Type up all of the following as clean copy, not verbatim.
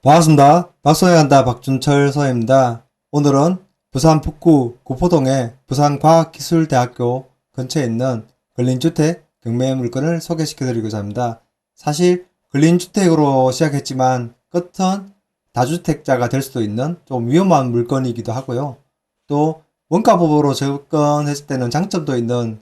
반갑습니다. 박소영 한다 박준철 서입니다. 오늘은 부산 북구 구포동의 부산과학기술대학교 근처에 있는 근린주택 경매 물건을 소개시켜 드리고자 합니다. 사실 근린주택으로 시작했지만 끝은 다주택자가 될 수도 있는 좀 위험한 물건이기도 하고요. 또 원가법으로 접근했을 때는 장점도 있는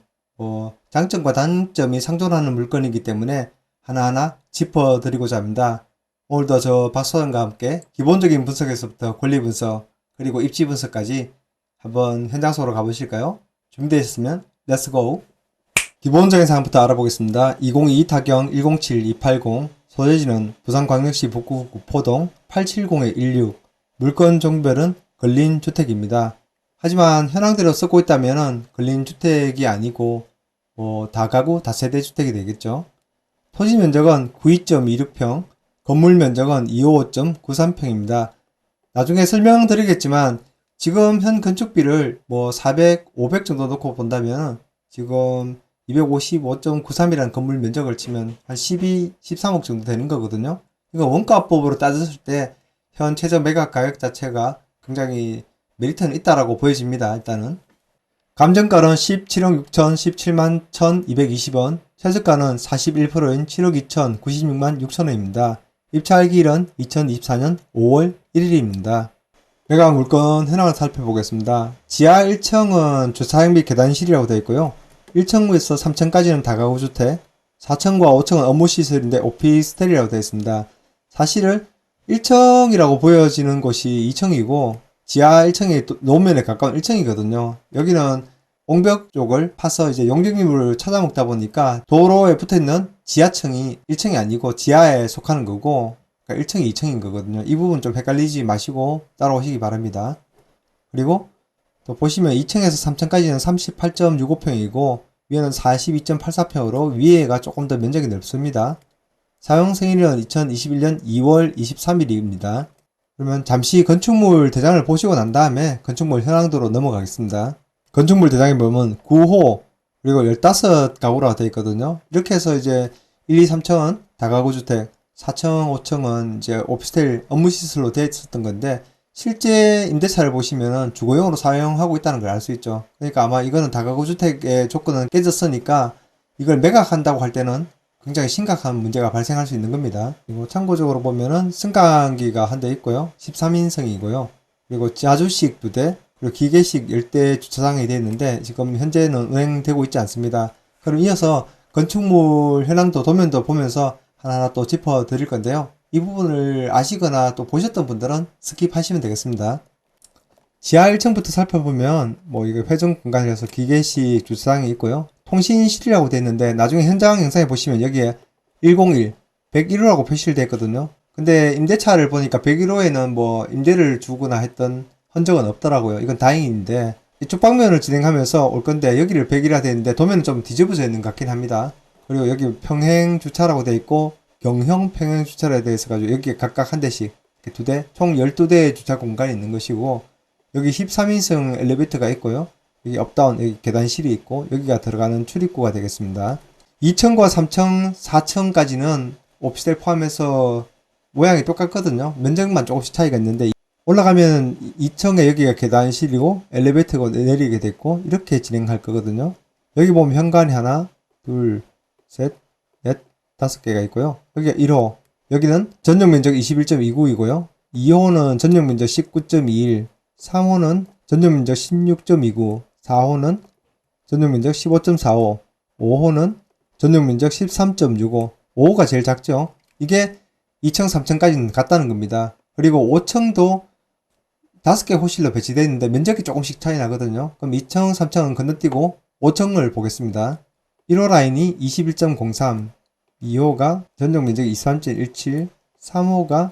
장점과 단점이 상존하는 물건이기 때문에 하나하나 짚어드리고자 합니다. 오늘도 저 박소연과 함께 기본적인 분석에서부터 권리 분석 그리고 입지 분석까지 한번 현장 속으로 가보실까요? 준비되셨으면 렛츠고! 기본적인 사항부터 알아보겠습니다. 202 타경 107-280 소재지는 부산광역시 북구 구포동 870-16 물건 종별은 근린주택입니다. 하지만 현황대로 쓰고 있다면 근린주택이 아니고 다가구 다세대주택이 되겠죠. 토지 면적은 92.26평 건물 면적은 255.93평입니다. 나중에 설명드리겠지만 지금 현 건축비를 400, 500 정도 놓고 본다면 지금 255.93이라는 건물 면적을 치면 한 12, 13억 정도 되는 거거든요. 이거 원가법으로 따졌을 때 현 최저 매각 가격 자체가 굉장히 메리트는 있다라고 보여집니다. 일단은 감정가는 17억 6천 17만 1220원, 최저가는 41%인 7억 2천 96만 6천원입니다. 입찰기일은 2024년 5월 1일입니다. 매각 물건 현황을 살펴보겠습니다. 지하 1층은 주차장 및 계단실이라고 되어 있고요. 1층부에서 3층까지는 다가구 주택, 4층과 5층은 업무시설인데 오피스텔이라고 되어 있습니다. 사실은 1층이라고 보여지는 곳이 2층이고 지하 1층이 노면에 가까운 1층이거든요. 여기는 옹벽 쪽을 파서 이제 용적률을 찾아먹다 보니까 도로에 붙어있는 지하층이 1층이 아니고 지하에 속하는 거고, 그러니까 1층이 2층인 거거든요. 이 부분 좀 헷갈리지 마시고 따라오시기 바랍니다. 그리고 또 보시면 2층에서 3층까지는 38.65평이고 위에는 42.84평으로 위에가 조금 더 면적이 넓습니다. 사용 생일은 2021년 2월 23일입니다. 그러면 잠시 건축물 대장을 보시고 난 다음에 건축물 현황도로 넘어가겠습니다. 건축물 대장에 보면 9호 그리고 15가구라고 되어 있거든요. 이렇게 해서 이제 1, 2, 3층은 다가구 주택, 4층, 5층은 이제 오피스텔 업무시설로 되어 있었던 건데 실제 임대차를 보시면은 주거용으로 사용하고 있다는 걸 알 수 있죠. 그러니까 아마 이거는 다가구 주택의 조건은 깨졌으니까 이걸 매각한다고 할 때는 굉장히 심각한 문제가 발생할 수 있는 겁니다. 그리고 참고적으로 보면은 승강기가 한 대 있고요. 13인승이고요. 그리고 자주식 2대, 그리고 기계식 10대 주차장이 되어 있는데 지금 현재는 운행되고 있지 않습니다. 그럼 이어서 건축물 현황도 도면도 보면서 하나하나 또 짚어 드릴 건데요. 이 부분을 아시거나 또 보셨던 분들은 스킵하시면 되겠습니다. 지하 1층부터 살펴보면 이거 회전 공간이라서 기계식 주차장이 있고요. 통신실이라고 되어 있는데 나중에 현장 영상에 보시면 여기에 101, 101호라고 표시를 되어 있거든요. 근데 임대차를 보니까 101호에는 임대를 주거나 했던 흔적은 없더라고요. 이건 다행인데 이쪽 방면을 진행하면서 올 건데 여기를 101화 되어 있는데 도면은 좀 뒤집어져 있는 것 같긴 합니다. 그리고 여기 평행 주차라고 되어 있고 경형 평행 주차라고 되어 있어가지고 여기에 각각 한 대씩 두 대, 총 12대의 주차 공간이 있는 것이고 여기 13인승 엘리베이터가 있고요. 여기 업다운, 여기 계단실이 있고 여기가 들어가는 출입구가 되겠습니다. 2층과 3층, 4층까지는 오피스텔 포함해서 모양이 똑같거든요. 면적만 조금씩 차이가 있는데 올라가면 2층에 여기가 계단실이고 엘리베이터가 내리게 됐고 이렇게 진행할 거거든요. 여기 보면 현관이 하나, 둘, 셋, 넷, 5개가 있고요. 여기가 1호, 여기는 전용 면적 21.29이고요. 2호는 전용 면적 19.21, 3호는 전용 면적 16.29, 4호는 전용 면적 15.45, 5호는 전용 면적 13.65, 5호가 제일 작죠. 이게 2층, 3층까지는 같다는 겁니다. 그리고 5층도 5개 호실로 배치되어 있는데 면적이 조금씩 차이 나거든요. 그럼 2층, 3층은 건너뛰고 5층을 보겠습니다. 1호 라인이 21.03, 2호가 전용 면적이 23.17, 3호가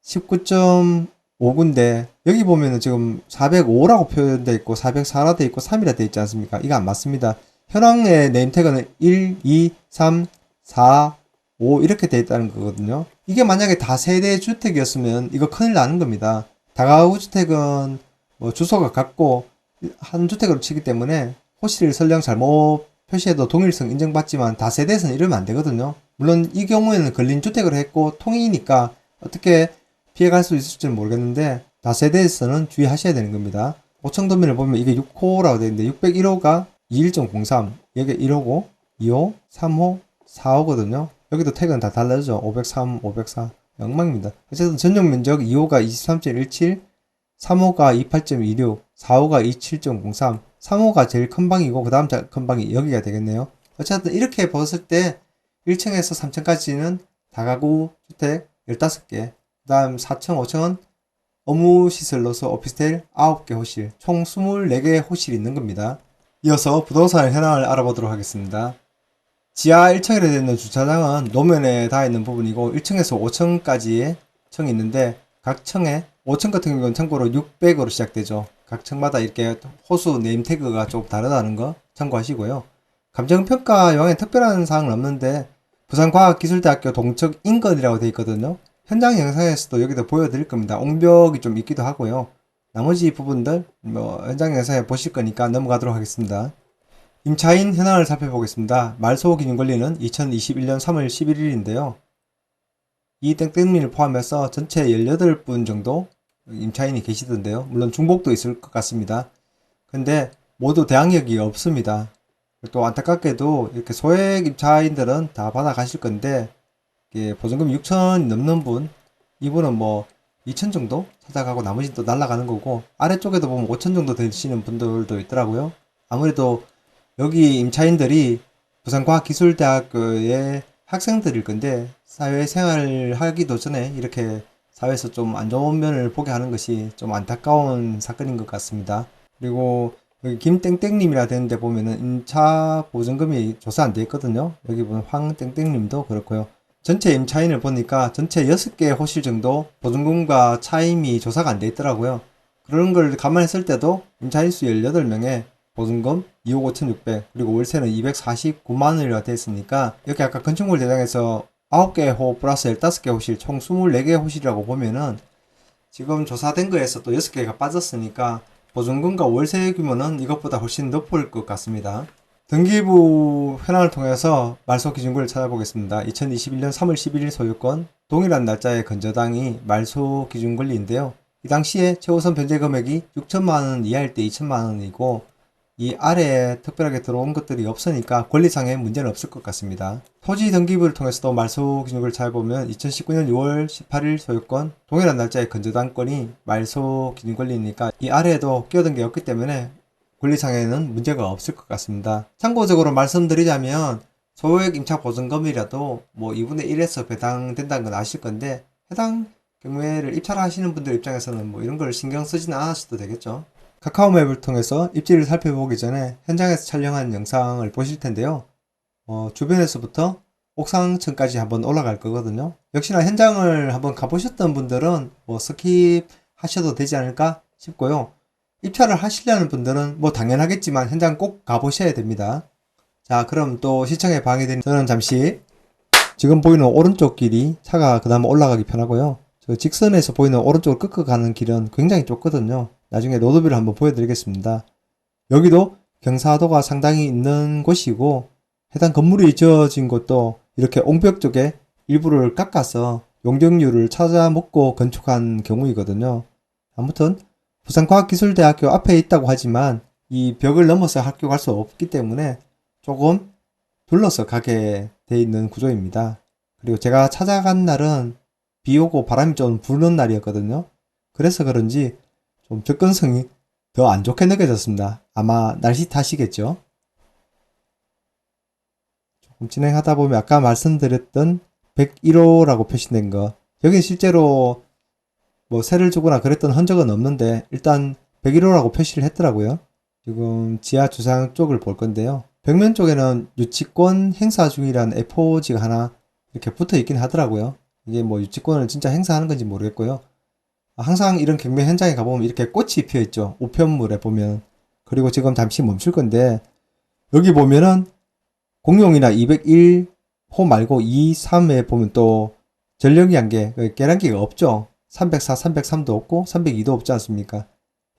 19.5군데 여기 보면은 지금 405라고 표현되어 있고 404라 되어 있고 3이라 되어 있지 않습니까? 이거 안 맞습니다. 현황의 네임태그는 1, 2, 3, 4, 5 이렇게 되어 있다는 거거든요. 이게 만약에 다세대 주택이었으면 이거 큰일 나는 겁니다. 다가구 주택은 주소가 같고 한 주택으로 치기 때문에 호실 설령 잘못 표시해도 동일성 인정받지만 다세대에서는 이러면 안 되거든요. 물론 이 경우에는 근린주택으로 했고 통이니까 어떻게 피해갈 수 있을지는 모르겠는데 다세대에서는 주의하셔야 되는 겁니다. 오청도면을 보면 이게 6호라고 되어 있는데 601호가 21.03 여기 1호고 2호, 3호, 4호거든요. 여기도 태그는 다 달라져. 503, 504 엉망입니다. 어쨌든 전용 면적 2호가 23.17 3호가 28.26 4호가 27.03 3호가 제일 큰 방이고 그 다음 큰 방이 여기가 되겠네요. 어쨌든 이렇게 봤을 때 1층에서 3층까지는 다가구 주택 15개 그 다음 4층, 5층은 업무시설로서 오피스텔 9개 호실 총 24개 호실이 있는 겁니다. 이어서 부동산 현황을 알아보도록 하겠습니다. 지하 1층에 되어 있는 주차장은 노면에 닿아 있는 부분이고 1층에서 5층까지의 층이 있는데 각 층에 5층 같은 경우는 참고로 600으로 시작되죠. 각 층마다 이렇게 호수 네임 태그가 조금 다르다는 거 참고하시고요. 감정평가 요항에 특별한 사항은 없는데 부산과학기술대학교 동측 인근이라고 되어 있거든요. 현장 영상에서도 여기도 보여드릴 겁니다. 옹벽이 좀 있기도 하고요. 나머지 부분들 현장 영상에 보실 거니까 넘어가도록 하겠습니다. 임차인 현황을 살펴보겠습니다. 말소 기준 권리는 2021년 3월 11일인데요. 이 땡땡님을 포함해서 전체 18분 정도 임차인이 계시던데요. 물론 중복도 있을 것 같습니다. 근데 모두 대항력이 없습니다. 또 안타깝게도 이렇게 소액 임차인들은 다 받아가실 건데 보증금 6천 넘는 분, 이분은 뭐 2천 정도 찾아가고 나머지 또 날아가는 거고 아래쪽에도 보면 5천 정도 되시는 분들도 있더라고요. 아무래도 여기 임차인들이 부산과학기술대학교의 학생들일 건데 사회생활을 하기도 전에 이렇게 사회에서 좀 안 좋은 면을 보게 하는 것이 좀 안타까운 사건인 것 같습니다. 그리고 여기 김땡땡님이라 되는데 보면은 임차 보증금이 조사 안 돼 있거든요. 여기 보면 황땡땡님도 그렇고요. 전체 임차인을 보니까 전체 6개 호실 정도 보증금과 차임이 조사가 안 돼 있더라고요. 그런 걸 감안했을 때도 임차인 수 18명에 보증금 2억 5,600 그리고 월세는 249만원이라 되어 있으니까 여기 아까 건축물 대장에서 9개 호 플러스 15개 호실 총 24개 호실이라고 보면은 지금 조사된 거에서 또 6개가 빠졌으니까 보증금과 월세 규모는 이것보다 훨씬 높을 것 같습니다. 등기부 현황을 통해서 말소 기준권을 찾아보겠습니다. 2021년 3월 11일 소유권 동일한 날짜의 건저당이 말소 기준 권리인데요. 이 당시에 최우선 변제 금액이 6천만원 이하일 때 2천만원이고 이 아래에 특별하게 들어온 것들이 없으니까 권리상의 문제는 없을 것 같습니다. 토지 등기부를 통해서도 말소 기준권을 찾아보면 2019년 6월 18일 소유권 동일한 날짜의 건저당권이 말소 기준 권리니까 이 아래에도 끼어든 게 없기 때문에 권리상에는 문제가 없을 것 같습니다. 참고적으로 말씀드리자면 소액 임차 보증금이라도 뭐 2분의 1에서 배당된다는 건 아실 건데 해당 경매를 입찰하시는 분들 입장에서는 뭐 이런 걸 신경 쓰지는 않으셔도 되겠죠. 카카오맵을 통해서 입지를 살펴보기 전에 현장에서 촬영한 영상을 보실 텐데요. 주변에서부터 옥상층까지 한번 올라갈 거거든요. 역시나 현장을 한번 가보셨던 분들은 뭐 스킵 하셔도 되지 않을까 싶고요. 입찰을 하시려는 분들은 뭐 당연하겠지만 현장 꼭 가보셔야 됩니다. 자, 그럼 또 시청에 방해된 저는 잠시 지금 보이는 오른쪽 길이 차가 그 다음 올라가기 편하고요. 저 직선에서 보이는 오른쪽으로 꺾어 가는 길은 굉장히 좁거든요. 나중에 로드뷰를 한번 보여드리겠습니다. 여기도 경사도가 상당히 있는 곳이고 해당 건물이 지어진 곳도 이렇게 옹벽 쪽에 일부를 깎아서 용적률을 찾아 먹고 건축한 경우이거든요. 아무튼 부산과학기술대학교 앞에 있다고 하지만 이 벽을 넘어서 학교 갈 수 없기 때문에 조금 둘러서 가게 돼 있는 구조입니다. 그리고 제가 찾아간 날은 비 오고 바람이 좀 부는 날이었거든요. 그래서 그런지 좀 접근성이 더 안 좋게 느껴졌습니다. 아마 날씨 탓이겠죠. 조금 진행하다 보면 아까 말씀드렸던 101호라고 표시된 거 여기 실제로 뭐 세를 주거나 그랬던 흔적은 없는데 일단 101호라고 표시를 했더라고요. 지금 지하 주차장 쪽을 볼 건데요. 벽면 쪽에는 유치권 행사 중이라는 F4지가 하나 이렇게 붙어 있긴 하더라고요. 이게 뭐 유치권을 진짜 행사하는 건지 모르겠고요. 항상 이런 경매 현장에 가보면 이렇게 꽃이 피어 있죠. 우편물에 보면. 그리고 지금 잠시 멈출 건데 여기 보면은 공용이나 201호 말고 2, 3에 보면 또 전력이 한 개, 계량기가 없죠. 304, 303도 없고 302도 없지 않습니까?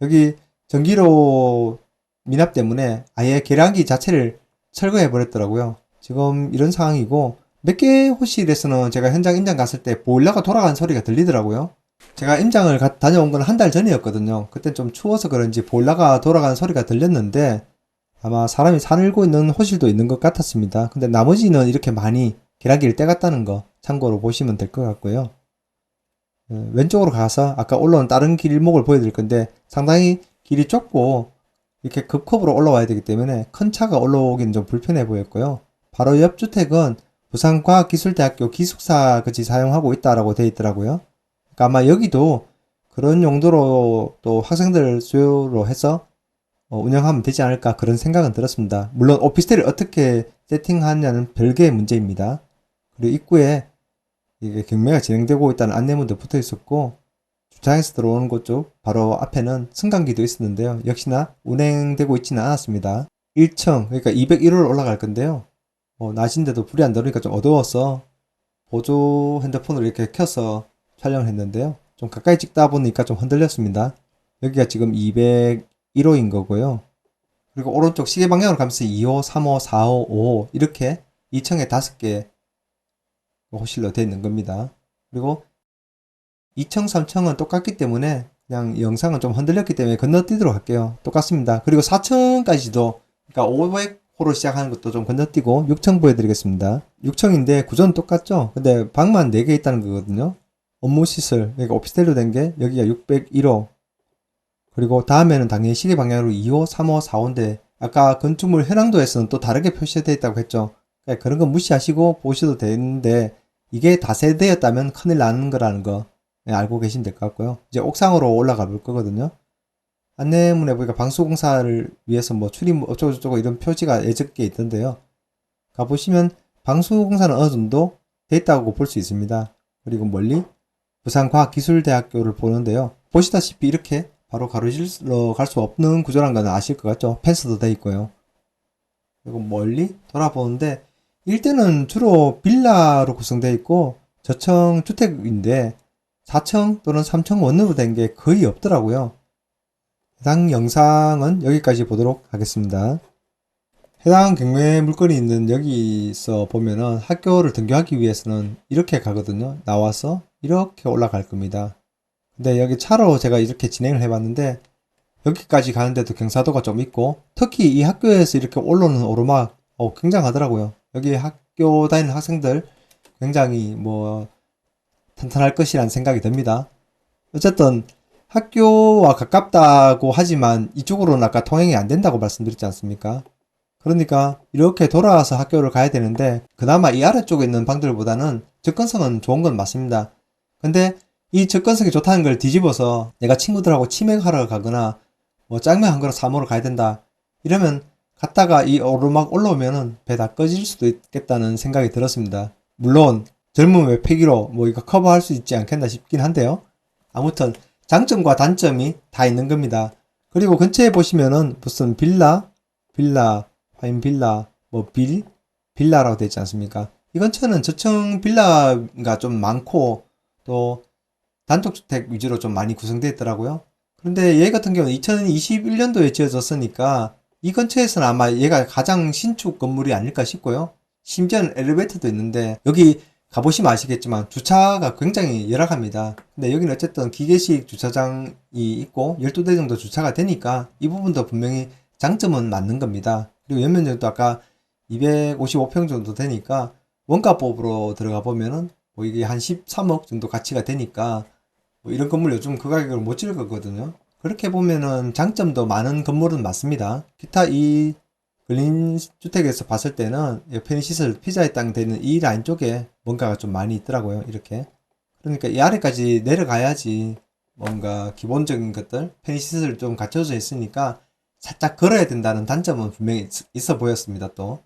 여기 전기로 미납 때문에 아예 계량기 자체를 철거해 버렸더라고요. 지금 이런 상황이고 몇 개 호실에서는 제가 현장 임장 갔을 때 보일러가 돌아가는 소리가 들리더라고요. 제가 임장을 다녀온 건 한 달 전이었거든요. 그때 좀 추워서 그런지 보일러가 돌아가는 소리가 들렸는데 아마 사람이 살고 있는 호실도 있는 것 같았습니다. 근데 나머지는 이렇게 많이 계량기를 떼갔다는 거 참고로 보시면 될 것 같고요. 왼쪽으로 가서 아까 올라온 다른 길목을 보여드릴 건데 상당히 길이 좁고 이렇게 급컵으로 올라와야 되기 때문에 큰 차가 올라오기는 좀 불편해 보였고요. 바로 옆 주택은 부산과학기술대학교 기숙사 같이 사용하고 있다라고 되어 있더라고요. 그러니까 아마 여기도 그런 용도로 또 학생들 수요로 해서 운영하면 되지 않을까 그런 생각은 들었습니다. 물론 오피스텔을 어떻게 세팅하냐는 별개의 문제입니다. 그리고 입구에 이게 경매가 진행되고 있다는 안내문도 붙어 있었고 주차장에서 들어오는 곳 쪽 바로 앞에는 승강기도 있었는데요. 역시나 운행되고 있지는 않았습니다. 1층 그러니까 201호로 올라갈 건데요. 낮인데도 불이 안 들어오니까 좀 어두워서 보조 핸드폰으로 이렇게 켜서 촬영을 했는데요. 좀 가까이 찍다 보니까 좀 흔들렸습니다. 여기가 지금 201호인 거고요. 그리고 오른쪽 시계 방향으로 가면서 2호, 3호, 4호, 5호 이렇게 2층에 5개 호실로 되어 있는 겁니다. 그리고 2층, 3층은 똑같기 때문에 그냥 영상은 좀 흔들렸기 때문에 건너뛰도록 할게요. 똑같습니다. 그리고 4층까지도 그러니까 500호로 시작하는 것도 좀 건너뛰고 6층 보여드리겠습니다. 6층인데 구조는 똑같죠? 근데 방만 4개 있다는 거거든요. 업무시설, 그러니까 오피스텔로 된 게 여기가 601호 그리고 다음에는 당연히 시계 방향으로 2호, 3호, 4호인데 아까 건축물 현황도에서는 또 다르게 표시되어 있다고 했죠. 그러니까 그런 거 무시하시고 보셔도 되는데 이게 다세대였다면 큰일 나는 거라는 거 알고 계시면 될 것 같고요. 이제 옥상으로 올라가 볼 거거든요. 안내문에 보니까 방수공사를 위해서 뭐 출입 어쩌고저쩌고 이런 표지가 예적게 있던데요. 가보시면 방수공사는 어느 정도 돼 있다고 볼 수 있습니다. 그리고 멀리 부산과학기술대학교를 보는데요. 보시다시피 이렇게 바로 가로질러 갈 수 없는 구조란 건 아실 것 같죠? 펜스도 돼 있고요. 그리고 멀리 돌아보는데 일대는 주로 빌라로 구성되어 있고 저층 주택인데 4층 또는 3층 원룸으로 된 게 거의 없더라고요. 해당 영상은 여기까지 보도록 하겠습니다. 해당 경매 물건이 있는 여기서 보면은 학교를 등교하기 위해서는 이렇게 가거든요. 나와서 이렇게 올라갈 겁니다. 근데 여기 차로 제가 이렇게 진행을 해봤는데 여기까지 가는데도 경사도가 좀 있고 특히 이 학교에서 이렇게 올라오는 오르막 굉장하더라고요. 여기 학교 다니는 학생들 굉장히 뭐 탄탄할 것이라는 생각이 듭니다. 어쨌든 학교와 가깝다고 하지만 이쪽으로는 아까 통행이 안 된다고 말씀드렸지 않습니까? 그러니까 이렇게 돌아와서 학교를 가야 되는데 그나마 이 아래쪽에 있는 방들보다는 접근성은 좋은 건 맞습니다. 근데 이 접근성이 좋다는 걸 뒤집어서 내가 친구들하고 치맥하러 가거나 뭐 짜장면 한 그릇 사 먹으러 가야 된다 이러면 갔다가 이 오르막 올라오면은 배 다 꺼질 수도 있겠다는 생각이 들었습니다. 물론 젊음의 패기로 뭐 이거 커버할 수 있지 않겠나 싶긴 한데요. 아무튼 장점과 단점이 다 있는 겁니다. 그리고 근처에 보시면은 무슨 빌라, 화인 빌라, 뭐 빌라라고 되어 있지 않습니까? 이 근처는 저층 빌라가 좀 많고 또 단독주택 위주로 좀 많이 구성되어 있더라고요. 그런데 얘 같은 경우는 2021년도에 지어졌으니까 이 근처에서는 아마 얘가 가장 신축 건물이 아닐까 싶고요. 심지어는 엘리베이터도 있는데 여기 가보시면 아시겠지만 주차가 굉장히 열악합니다. 근데 여기는 어쨌든 기계식 주차장이 있고 12대 정도 주차가 되니까 이 부분도 분명히 장점은 맞는 겁니다. 그리고 연면적도 아까 255평 정도 되니까 원가법으로 들어가 보면은 뭐 이게 한 13억 정도 가치가 되니까 뭐 이런 건물 요즘 그 가격으로 못 지을 거거든요. 그렇게 보면은 장점도 많은 건물은 맞습니다. 기타 이 근린주택에서 봤을 때는 편의시설 피자의 땅 되는 이 라인 쪽에 뭔가가 좀 많이 있더라고요. 이렇게. 그러니까 이 아래까지 내려가야지 뭔가 기본적인 것들 편의시설이 좀 갖춰져 있으니까 살짝 걸어야 된다는 단점은 분명히 있어 보였습니다. 또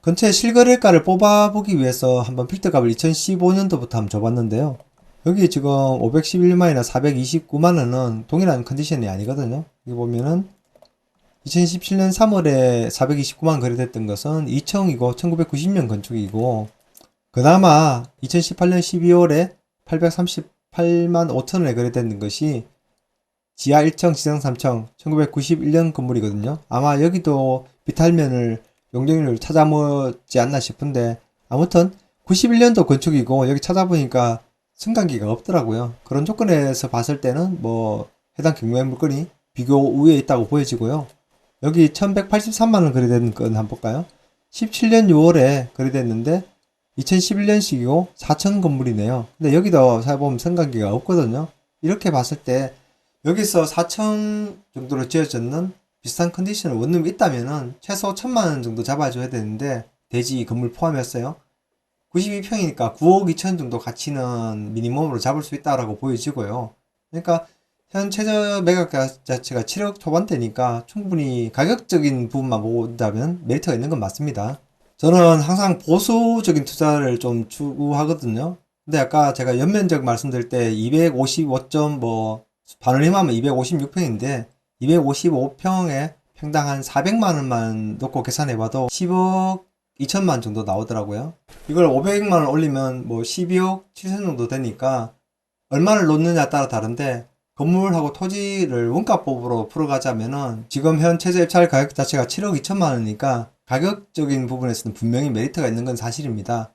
근처에 실거래가를 뽑아보기 위해서 한번 필터값을 2015년도부터 한번 줘봤는데요. 여기 지금 511만이나 429만원은 동일한 컨디션이 아니거든요. 여기 보면은 2017년 3월에 429만 거래됐던 것은 2층이고 1990년 건축이고 그나마 2018년 12월에 838만 5천원에 거래됐는 것이 지하 1층, 지상 3층 1991년 건물이거든요. 아마 여기도 비탈면을 용적률을 찾아먹지 않나 싶은데 아무튼 91년도 건축이고 여기 찾아보니까 승강기가 없더라고요. 그런 조건에서 봤을 때는 뭐 해당 경매 물건이 비교 우위에 있다고 보여지고요. 여기 1183만원 거래된 건 한번 볼까요? 17년 6월에 거래됐는데 2011년식이고 4천 건물이네요. 근데 여기도 살펴보면 승강기가 없거든요. 이렇게 봤을 때 여기서 4천 정도로 지어졌는 비슷한 컨디션의 원룸이 있다면은 최소 1,000만원 정도 잡아줘야 되는데 대지 건물 포함했어요. 92평이니까 9억 2천 정도 가치는 미니멈으로 잡을 수 있다라고 보여지고요. 그러니까 현 최저 매각 자체가 7억 초반대니까 충분히 가격적인 부분만 본다면 메리트가 있는 건 맞습니다. 저는 항상 보수적인 투자를 좀 추구하거든요. 근데 아까 제가 연면적 말씀드릴 때 255점 뭐 반올림하면 256평인데 255평에 평당 한 400만원만 놓고 계산해봐도 10억 2천만 정도 나오더라고요. 이걸 500만원 올리면 뭐 12억 7천 정도 되니까 얼마를 놓느냐 따라 다른데 건물하고 토지를 원가법으로 풀어가자면은 지금 현 최저 입찰 가격 자체가 7억 2천만 원이니까 가격적인 부분에서는 분명히 메리트가 있는 건 사실입니다.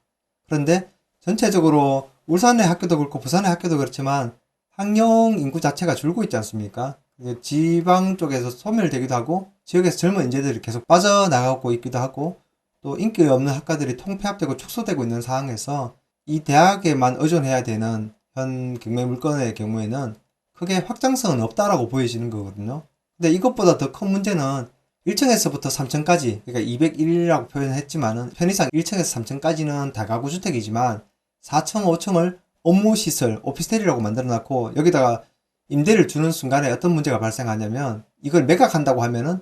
그런데 전체적으로 울산의 학교도 그렇고 부산의 학교도 그렇지만 학령 인구 자체가 줄고 있지 않습니까? 지방 쪽에서 소멸되기도 하고 지역에서 젊은 인재들이 계속 빠져나가고 있기도 하고 또 인기 없는 학과들이 통폐합되고 축소되고 있는 상황에서 이 대학에만 의존해야 되는 현 경매 물건의 경우에는 크게 확장성은 없다라고 보여지는 거거든요. 근데 이것보다 더 큰 문제는 1층에서부터 3층까지, 그러니까 201이라고 표현했지만은 편의상 1층에서 3층까지는 다가구 주택이지만 4층, 5층을 업무시설, 오피스텔이라고 만들어 놨고 여기다가 임대를 주는 순간에 어떤 문제가 발생하냐면 이걸 매각한다고 하면은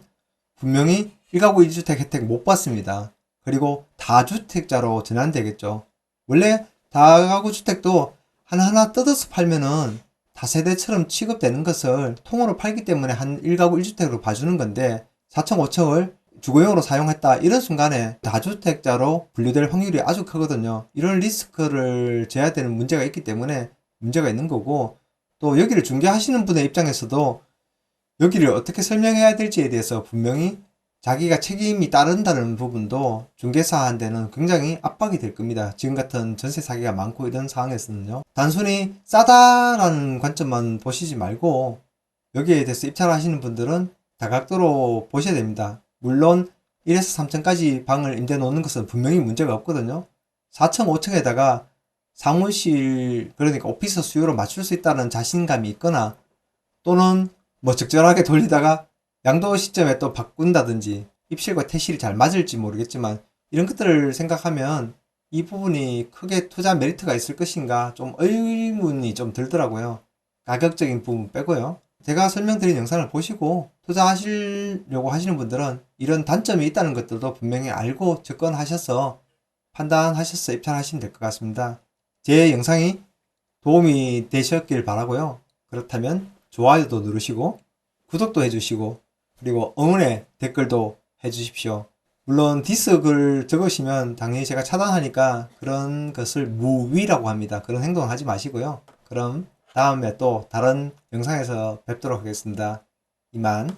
분명히 1가구 1주택 혜택 못 받습니다. 그리고 다주택자로 전환되겠죠. 원래 다가구 주택도 하나하나 뜯어서 팔면은 다세대처럼 취급되는 것을 통으로 팔기 때문에 한 1가구 1주택으로 봐주는 건데 4층, 5층을 주거용으로 사용했다 이런 순간에 다주택자로 분류될 확률이 아주 크거든요. 이런 리스크를 져야 되는 문제가 있기 때문에 문제가 있는 거고 또 여기를 중개하시는 분의 입장에서도 여기를 어떻게 설명해야 될지에 대해서 분명히 자기가 책임이 따른다는 부분도 중개사한테는 굉장히 압박이 될 겁니다. 지금 같은 전세 사기가 많고 이런 상황에서는요. 단순히 싸다라는 관점만 보시지 말고 여기에 대해서 입찰하시는 분들은 다각도로 보셔야 됩니다. 물론 1에서 3층까지 방을 임대 놓는 것은 분명히 문제가 없거든요. 4층, 5층에다가 사무실, 그러니까 오피스 수요로 맞출 수 있다는 자신감이 있거나 또는 뭐 적절하게 돌리다가 양도 시점에 또 바꾼다든지 입실과 퇴실이 잘 맞을지 모르겠지만 이런 것들을 생각하면 이 부분이 크게 투자 메리트가 있을 것인가 좀 의문이 좀 들더라고요. 가격적인 부분 빼고요. 제가 설명드린 영상을 보시고 투자하시려고 하시는 분들은 이런 단점이 있다는 것들도 분명히 알고 접근하셔서 판단하셔서 입찰하시면 될 것 같습니다. 제 영상이 도움이 되셨길 바라고요. 그렇다면 좋아요도 누르시고 구독도 해주시고 그리고 응원의 댓글도 해주십시오. 물론 디스 글 적으시면 당연히 제가 차단하니까 그런 것을 무위라고 합니다. 그런 행동을 하지 마시고요. 그럼 다음에 또 다른 영상에서 뵙도록 하겠습니다. 이만.